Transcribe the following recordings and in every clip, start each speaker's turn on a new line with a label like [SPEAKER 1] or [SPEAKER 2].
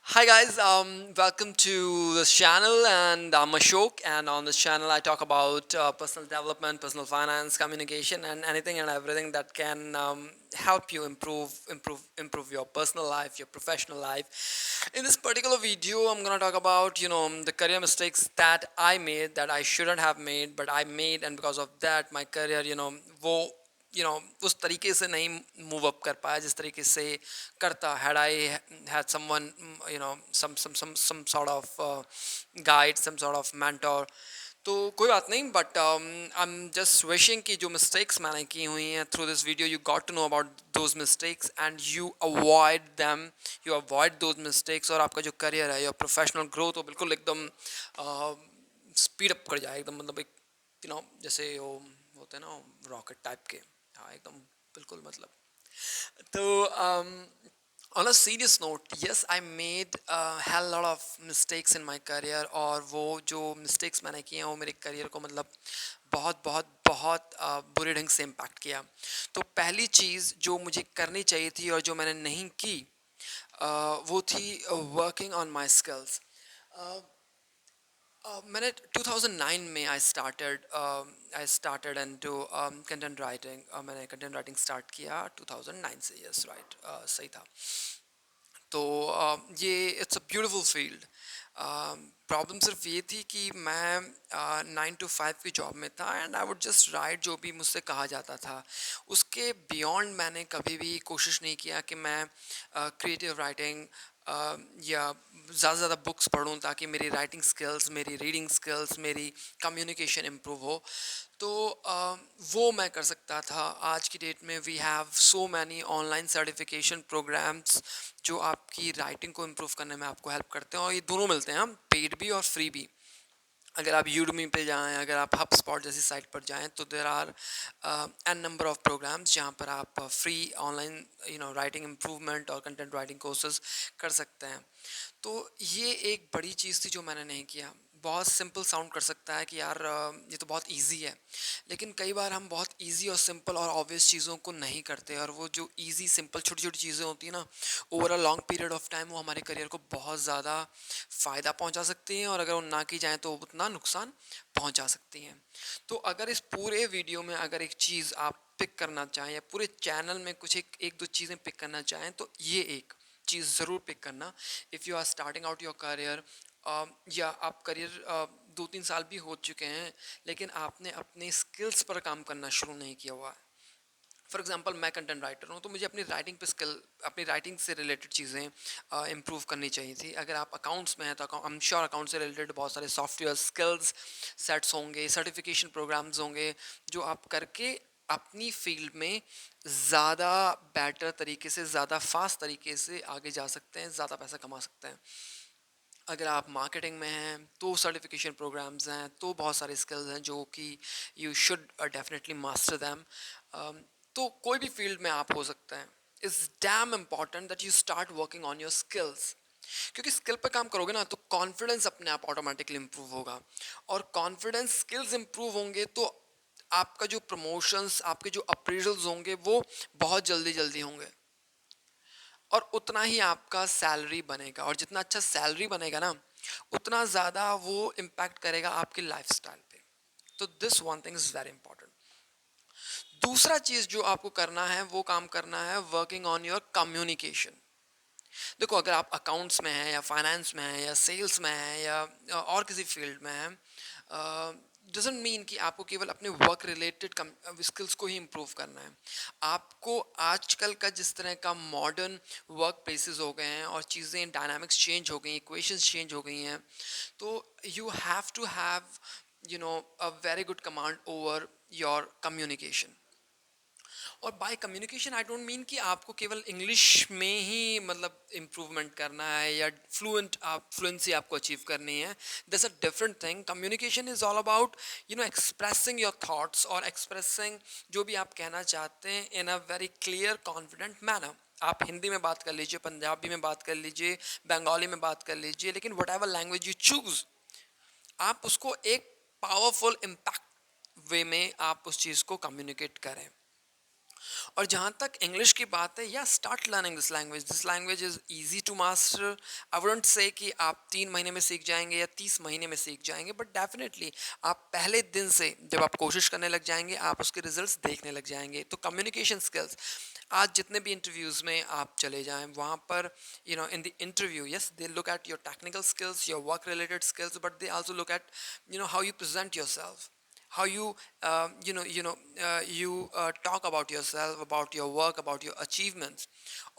[SPEAKER 1] Hi guys, welcome to this channel, and I'm Ashok. And on this channel, I talk about personal development, personal finance, communication, and anything and everything that can help you improve your personal life, your professional life. In this particular video, I'm gonna talk about the career mistakes that I made that I shouldn't have made, but I made, and because of that, my career, वो उस तरीके से नहीं move up कर पाया जिस तरीके से करता had I had someone some sort of guide, some sort of mentor. तो कोई बात नहीं, but I am just wishing कि जो मिस्टेक्स मैंने की हुई हैं through this video you got to know about those mistakes and you avoid them, you avoid those mistakes, और आपका जो करियर है, योर प्रोफेशनल ग्रोथ वो बिल्कुल एकदम स्पीड अप कर जाए, एकदम मतलब एक जैसे वो होते हैं ना रॉकेट टाइप के। हाँ एकदम बिल्कुल मतलब। तो on a serious note, yes, I made a hell lot of mistakes in my career, और वो जो mistakes मैंने किए हैं वो मेरे career को मतलब बहुत बहुत बहुत बुरे ढंग से impact किया। तो पहली चीज़ जो मुझे करनी चाहिए थी और जो मैंने नहीं की, वो थी working on my skills। मैंने 2009 में I started into content writing. मैंने कंटेंट राइटिंग स्टार्ट किया 2009 से, यस राइट, सही था। तो ये it's a beautiful field. Problem सिर्फ ये थी कि मैं 9 to 5 की जॉब में था, and I would just right जो भी मुझसे कहा जाता था। उसके बियॉन्ड मैंने कभी भी कोशिश नहीं किया कि मैं क्रिएटिव राइटिंग या ज़्यादा से ज़्यादा बुक्स पढूं ताकि मेरी राइटिंग स्किल्स, मेरी रीडिंग स्किल्स, मेरी कम्युनिकेशन इम्प्रूव हो। तो वो मैं कर सकता था। आज की डेट में we have so many online certification programs जो आपकी राइटिंग को इम्प्रूव करने में आपको हेल्प करते हैं, और ये दोनों मिलते हैं, पेड भी और फ्री भी। अगर आप यूडमी पे जाएं, अगर आप हब स्पॉट जैसी साइट पर जाएं, तो there are an number of programs जहां पर आप फ्री ऑनलाइन राइटिंग इम्प्रूवमेंट और कंटेंट राइटिंग कोर्सेज कर सकते हैं। तो ये एक बड़ी चीज़ थी जो मैंने नहीं किया। बहुत सिंपल साउंड कर सकता है कि यार ये तो बहुत इजी है, लेकिन कई बार हम बहुत इजी और सिंपल और ऑब्वियस चीज़ों को नहीं करते, और वो जो इजी सिंपल छोटी छोटी चीज़ें होती हैं ना, over a long period of time वो हमारे करियर को बहुत ज़्यादा फ़ायदा पहुंचा सकती हैं, और अगर वो ना की जाए तो उतना नुकसान पहुंचा सकती हैं। तो अगर इस पूरे वीडियो में अगर एक चीज़ आप पिक करना चाहें, या पूरे चैनल में कुछ एक एक दो चीज़ें पिक करना चाहें, तो ये एक चीज़ ज़रूर पिक करना। If you are starting out your career, या आप करियर 2-3 साल भी हो चुके हैं, लेकिन आपने अपने स्किल्स पर काम करना शुरू नहीं किया हुआ है। फॉर एग्जाम्पल मैं कंटेंट राइटर हूँ, तो मुझे अपनी राइटिंग पे स्किल, अपनी राइटिंग से रिलेटेड चीज़ें इम्प्रूव करनी चाहिए थी। अगर आप अकाउंट्स में हैं तो आई एम श्योर अकाउंट से रिलेटेड बहुत सारे सॉफ्टवेयर स्किल्स सेट्स होंगे, सर्टिफिकेशन प्रोग्राम्स होंगे, जो आप करके अपनी फील्ड में ज़्यादा बेटर तरीके से, ज़्यादा फास्ट तरीके से आगे जा सकते हैं, ज़्यादा पैसा कमा सकते हैं। अगर आप मार्केटिंग में हैं तो सर्टिफिकेशन प्रोग्राम्स हैं, तो बहुत सारे स्किल्स हैं जो कि you should definitely master them. तो कोई भी फील्ड में आप हो सकते हैं। It's damn important that you start working on your skills, क्योंकि स्किल पे काम करोगे ना तो कॉन्फिडेंस अपने आप ऑटोमेटिकली इम्प्रूव होगा, और कॉन्फिडेंस स्किल्स इम्प्रूव होंगे तो आपका जो प्रमोशंस, आपके जो अप्रेजल्स होंगे वो बहुत जल्दी जल्दी होंगे, और उतना ही आपका सैलरी बनेगा, और जितना अच्छा सैलरी बनेगा ना, उतना ज़्यादा वो इम्पैक्ट करेगा आपकी लाइफस्टाइल पे। तो this one thing is very important. दूसरा चीज़ जो आपको करना है वो काम करना है वर्किंग ऑन योर कम्युनिकेशन। देखो, अगर आप अकाउंट्स में हैं, या फाइनेंस में हैं, या सेल्स में हैं, या और किसी फील्ड में हैं, डजेंट मीन कि आपको केवल अपने वर्क रिलेटेड स्किल्स को ही इम्प्रूव करना है। आपको आजकल का जिस तरह का मॉडर्न वर्क प्लेसेस हो गए हैं, और चीज़ें डायनामिक्स चेंज हो गई, इक्वेशंस चेंज हो गई हैं, तो you have to have a very good command over your communication. और by communication I don't mean कि आपको केवल इंग्लिश में ही मतलब इम्प्रूवमेंट करना है, या फ्लुएंसी आपको अचीव करनी है। That's a different thing. Communication is all about expressing your thoughts, और एक्सप्रेसिंग जो भी आप कहना चाहते हैं in a very clear confident manner. आप हिंदी में बात कर लीजिए, पंजाबी में बात कर लीजिए, बंगाली में बात कर लीजिए, लेकिन what ever language you choose, आप उसको एक पावरफुल इम्पैक्ट वे में आप उस चीज़ को कम्युनिकेट करें। और जहाँ तक इंग्लिश की बात है, या start learning this language is easy to master. I wouldn't say कि आप 3 महीने में सीख जाएंगे या 30 महीने में सीख जाएंगे, बट डेफिनेटली आप पहले दिन से जब आप कोशिश करने लग जाएंगे, आप उसके रिजल्ट्स देखने लग जाएंगे। तो कम्युनिकेशन स्किल्स, आज जितने भी इंटरव्यूज़ में आप चले जाएं, वहाँ पर in the interview, yes, they look at your technical skills, your work related skills, but they also look at how you present your self, how you talk about yourself, about your work, about your achievements।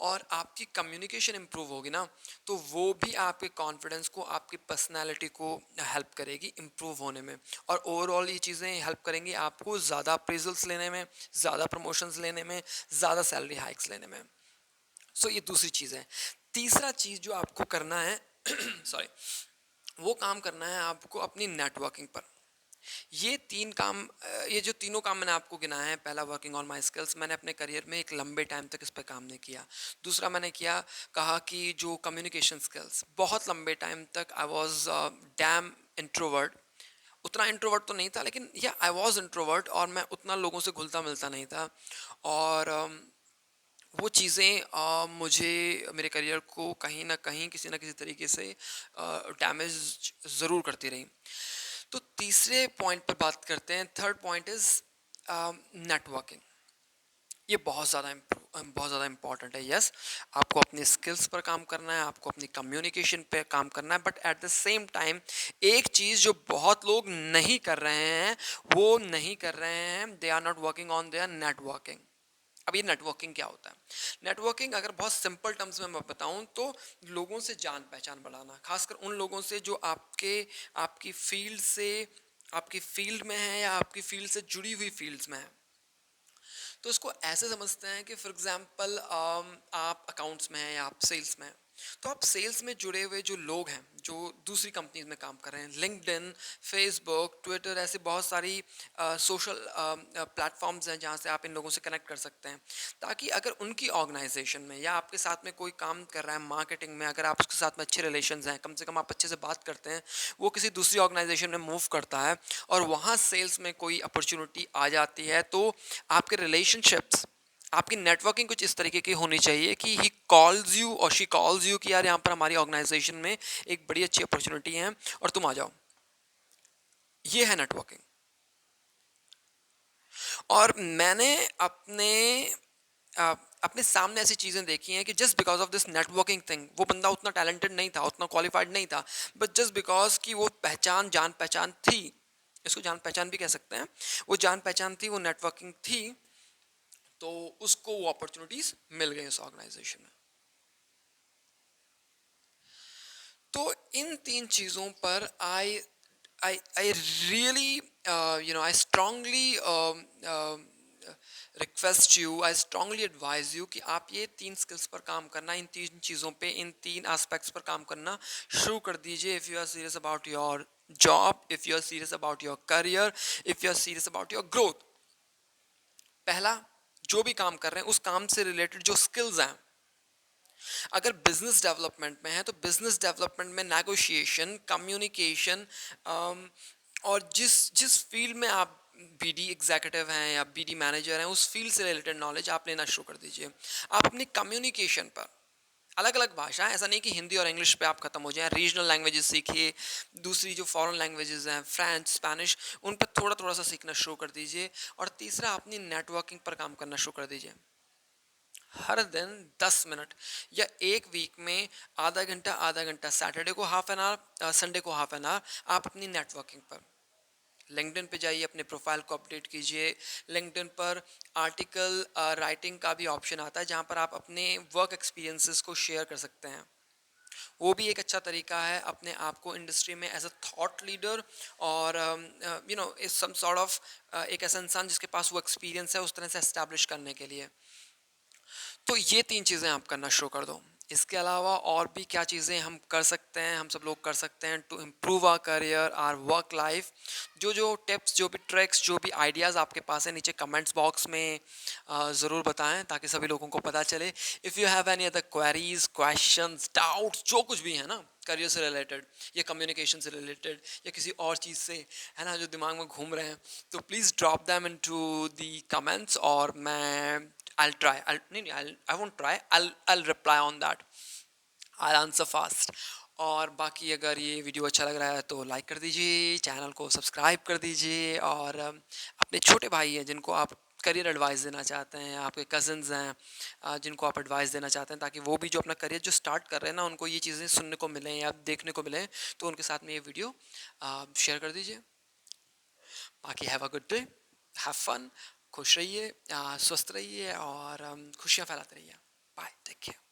[SPEAKER 1] और आपकी communication improve होगी ना, तो वो भी आपके confidence को, आपकी पर्सनालिटी को हेल्प करेगी इम्प्रूव होने में। और ओवरऑल ये चीज़ें हेल्प करेंगी आपको ज़्यादा अप्रेजल्स लेने में, ज़्यादा प्रमोशंस लेने में, ज़्यादा सैलरी हाइक्स लेने में। सो ये दूसरी चीज़ है। तीसरा चीज़ जो आपको करना है सॉरी, वो काम करना है आपको अपनी नेटवर्किंग पर। ये तीन काम, ये जो तीनों काम मैंने आपको गिनाए हैं, पहला वर्किंग ऑन माई स्किल्स, मैंने अपने करियर में एक लंबे टाइम तक इस पर काम नहीं किया। दूसरा मैंने कहा कि जो कम्युनिकेशन स्किल्स, बहुत लंबे टाइम तक आई वॉज डैम इंट्रोवर्ट। उतना इंट्रोवर्ट तो नहीं था, लेकिन या आई वॉज इंट्रोवर्ट, और मैं उतना लोगों से घुलता मिलता नहीं था। और वो चीज़ें मुझे, मेरे करियर को कहीं ना कहीं, किसी ना किसी तरीके से डैमेज ज़रूर करती रही। तो तीसरे पॉइंट पर बात करते हैं। Third point is networking. ये बहुत ज़्यादा इम्पॉर्टेंट है। यस, आपको अपने स्किल्स पर काम करना है, आपको अपनी कम्युनिकेशन पे काम करना है, but at the same time एक चीज़ जो बहुत लोग नहीं कर रहे हैं, वो नहीं कर रहे हैं, they are not working on their networking. अब ये नेटवर्किंग क्या होता है? नेटवर्किंग अगर बहुत सिंपल टर्म्स में मैं बताऊं तो लोगों से जान पहचान बढ़ाना, खासकर उन लोगों से जो आपकी फील्ड से, आपकी फील्ड में है, या आपकी फील्ड से जुड़ी हुई फील्ड्स में है। तो इसको ऐसे समझते हैं कि फॉर एग्जांपल आप अकाउंट्स में हैं या आप सेल्स में हैं, तो आप सेल्स में जुड़े हुए जो लोग हैं, जो दूसरी कंपनीज में काम कर रहे हैं, लिंक्डइन, फेसबुक, ट्विटर, ऐसे बहुत सारी सोशल प्लेटफॉर्म्स हैं जहाँ से आप इन लोगों से कनेक्ट कर सकते हैं, ताकि अगर उनकी ऑर्गेनाइजेशन में या आपके साथ में कोई काम कर रहा है मार्केटिंग में, अगर आप उसके साथ में अच्छे रिलेशंस हैं, कम से कम आप अच्छे से बात करते हैं, वो किसी दूसरी ऑर्गेनाइजेशन में मूव करता है और वहाँ सेल्स में कोई अपॉर्चुनिटी आ जाती है, तो आपके रिलेशनशिप्स, आपकी नेटवर्किंग कुछ इस तरीके की होनी चाहिए कि ही कॉल्स यू और शी कॉल्स यू कि यार यहाँ पर हमारी ऑर्गेनाइजेशन में एक बड़ी अच्छी अपॉर्चुनिटी है और तुम आ जाओ। ये है नेटवर्किंग। और मैंने अपने सामने ऐसी चीज़ें देखी हैं कि just because of this networking thing, वो बंदा उतना टैलेंटेड नहीं था, उतना क्वालिफाइड नहीं था, बट जस्ट बिकॉज कि वो जान पहचान थी, इसको जान पहचान भी कह सकते हैं, वो जान पहचान थी, वो नेटवर्किंग थी, तो उसको वो अपॉर्चुनिटीज मिल गई उस ऑर्गेनाइजेशन में। तो इन तीन चीज़ों पर I really I strongly request you, I strongly advise you कि आप ये तीन स्किल्स पर काम करना, इन तीन चीज़ों पे, इन तीन एस्पेक्ट्स पर काम करना शुरू कर दीजिए। If you are serious about your job, if you are serious about your career, if you are serious about your growth. पहला, जो भी काम कर रहे हैं उस काम से रिलेटेड जो स्किल्स हैं, अगर बिजनेस डेवलपमेंट में है तो बिजनेस डेवलपमेंट में नेगोशिएशन, कम्युनिकेशन, और जिस जिस फील्ड में आप बीडी एग्जीक्यूटिव हैं या बीडी मैनेजर हैं, उस फील्ड से रिलेटेड नॉलेज आप लेना शुरू कर दीजिए। आप अपनी कम्युनिकेशन पर, अलग अलग भाषा, ऐसा नहीं कि हिंदी और इंग्लिश पे आप खत्म हो जाएं, रीजनल लैंग्वेजेस सीखिए, दूसरी जो फॉरेन लैंग्वेजेस हैं, फ्रेंच, स्पेनिश, उन पर थोड़ा थोड़ा सा सीखना शुरू कर दीजिए। और तीसरा, अपनी नेटवर्किंग पर काम करना शुरू कर दीजिए। हर दिन 10 मिनट या एक वीक में आधा घंटा, सैटरडे को हाफ एन आवर, संडे को हाफ एन आवर, आप अपनी नेटवर्किंग पर लिंक्डइन पे जाइए, अपने प्रोफाइल को अपडेट कीजिए। लिंक्डइन पर आर्टिकल राइटिंग का भी ऑप्शन आता है, जहाँ पर आप अपने वर्क एक्सपीरियंसेस को शेयर कर सकते हैं। वो भी एक अच्छा तरीका है अपने आप को इंडस्ट्री में एज अ थॉट लीडर, और इज सम सॉर्ट ऑफ एक ऐसा इंसान जिसके पास वो एक्सपीरियंस है, उस तरह से एस्टैब्लिश करने के लिए। तो ये तीन चीज़ें आप करना शुरू कर दो। इसके अलावा और भी क्या चीज़ें हम कर सकते हैं, हम सब लोग कर सकते हैं to improve our career, our work life. जो जो टिप्स, जो भी ट्रिक्स, जो भी आइडियाज़ आपके पास है, नीचे कमेंट्स बॉक्स में ज़रूर बताएं, ताकि सभी लोगों को पता चले। If you have any other queries, questions, doubts, जो कुछ भी है ना करियर से रिलेटेड या कम्युनिकेशन से रिलेटेड या किसी और चीज़ से, है ना, जो दिमाग में घूम रहे हैं, तो please drop them into the comments, और मैं I'll try. I won't try. I'll reply on that. I'll answer fast. और बाकी अगर ये वीडियो अच्छा लग रहा है तो लाइक कर दीजिए, चैनल को सब्सक्राइब कर दीजिए, और अपने छोटे भाई हैं जिनको आप करियर एडवाइस देना चाहते हैं, आपके कज़न्स हैं जिनको आप एडवाइस देना चाहते हैं, ताकि वो भी जो अपना करियर जो स्टार्ट कर रहे हैं ना, उनको ये चीज़ें सुनने को मिलें या देखने को मिलें, तो उनके साथ में ये वीडियो शेयर कर दीजिए. बाकी have a good day, have fun, खुश रहिए, स्वस्थ रहिए, और खुशियाँ फैलाते रहिए. Bye, take care.